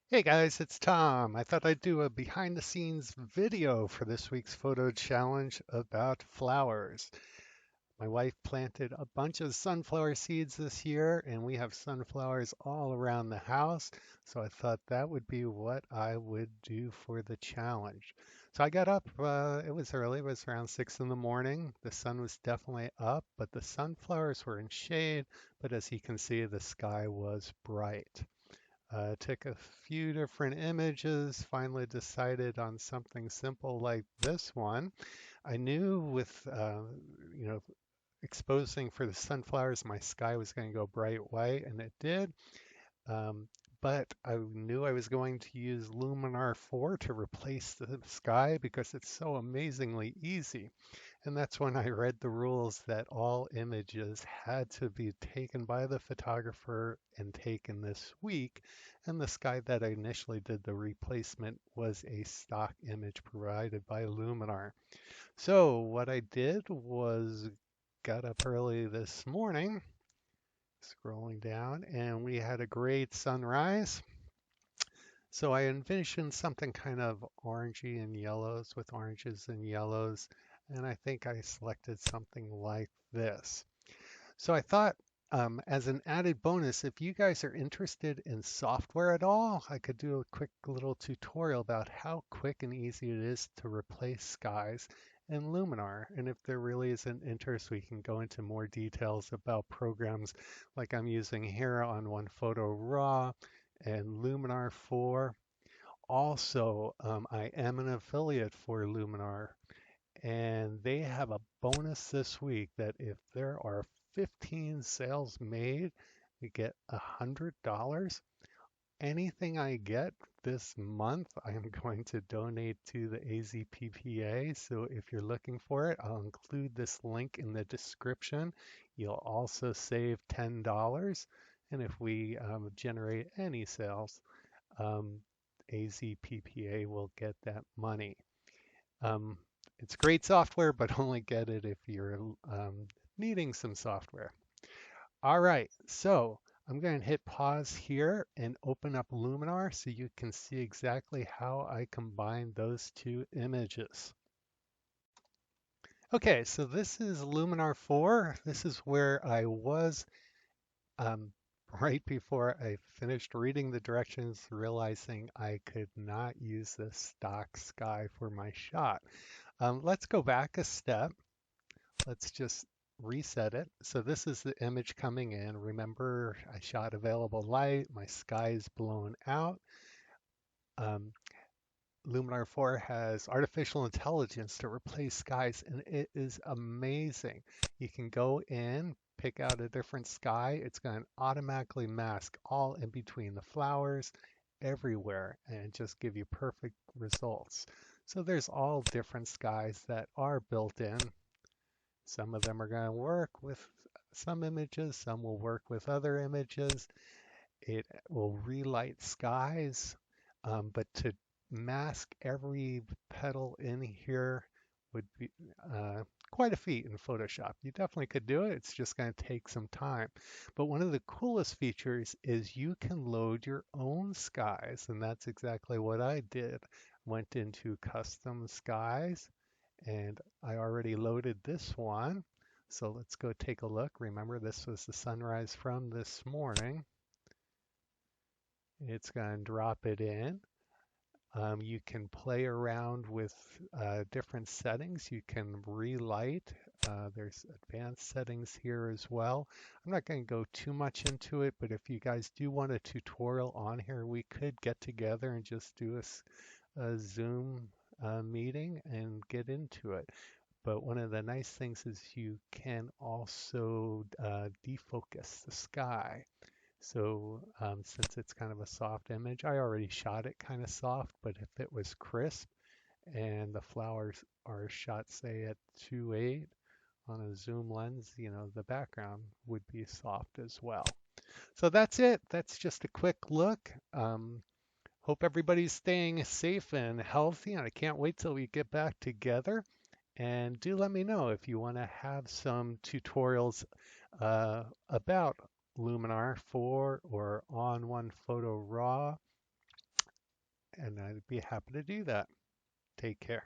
Hey guys, it's Tom. I thought I'd do a behind the scenes video for this week's photo challenge about flowers. My wife planted a bunch of sunflower seeds this year, and we have sunflowers all around the house. So I thought that would be what I would do for the challenge. So I got up, it was early, it was around 6 in the morning. The sun was definitely up, but the sunflowers were in shade. But as you can see, the sky was bright. Took a few different images, finally decided on something simple like this one. I knew with, you know, exposing for the sunflowers, my sky was going to go bright white, and it did. Um, but I knew I was going to use Luminar 4 to replace the sky because it's so amazingly easy. And that's when I read the rules that all images had to be taken by the photographer and taken this week. And the sky that I initially did the replacement was a stock image provided by Luminar. So what I did was got up early this morning, scrolling down, and we had a great sunrise. So I envisioned something kind of orangey and yellows with oranges and yellows, and I think I selected something like this. So I thought, as an added bonus, if you guys are interested in software at all, I could do a quick little tutorial about how quick and easy it is to replace skies in Luminar. And if there really is an interest, we can go into more details about programs like I'm using here on OnePhoto Raw and Luminar 4. Also, I am an affiliate for Luminar, and they have a bonus this week that if there are 15 sales made, you get $100. Anything I get this month, I am going to donate to the AZPPA. So if you're looking for it, I'll include this link in the description. You'll also save $10. And if we generate any sales, um, AZPPA will get that money. Um, it's great software, but only get it if you're needing some software. All right, so I'm going to hit pause here and open up Luminar so you can see exactly how I combine those two images. Okay, so this is Luminar 4. This is where I was um, right before I finished reading the directions, realizing I could not use the stock sky for my shot. Let's go back a step. Let's just reset it. So this is the image coming in. Remember, I shot available light. My sky is blown out. Um, Luminar 4 has artificial intelligence to replace skies, and it is amazing. You can go in, pick out a different sky. It's going to automatically mask all in between the flowers everywhere and just give you perfect results. So there's all different skies that are built in. Some of them are going to work with some images, some will work with other images. It will relight skies, but to mask every petal in here would be quite a feat in Photoshop. You definitely could do it. It's just going to take some time. But one of the coolest features is you can load your own skies, and that's exactly what I did. Went into custom skies, and I already loaded this one. So let's go take a look. Remember, this was the sunrise from this morning. It's going to drop it in. You can play around with different settings. You can relight. There's advanced settings here as well. I'm not going to go too much into it, but if you guys do want a tutorial on here, we could get together and just do a Zoom meeting and get into it. But one of the nice things is you can also defocus the sky. So since it's kind of a soft image, I already shot it kind of soft, but if it was crisp and the flowers are shot, say at 2.8 on a zoom lens, the background would be soft as well. So that's it. That's just a quick look. Hope everybody's staying safe and healthy, and I can't wait till we get back together. And do let me know if you want to have some tutorials about Luminar 4 or on OnePhoto Raw. and I'd be happy to do that. Take care.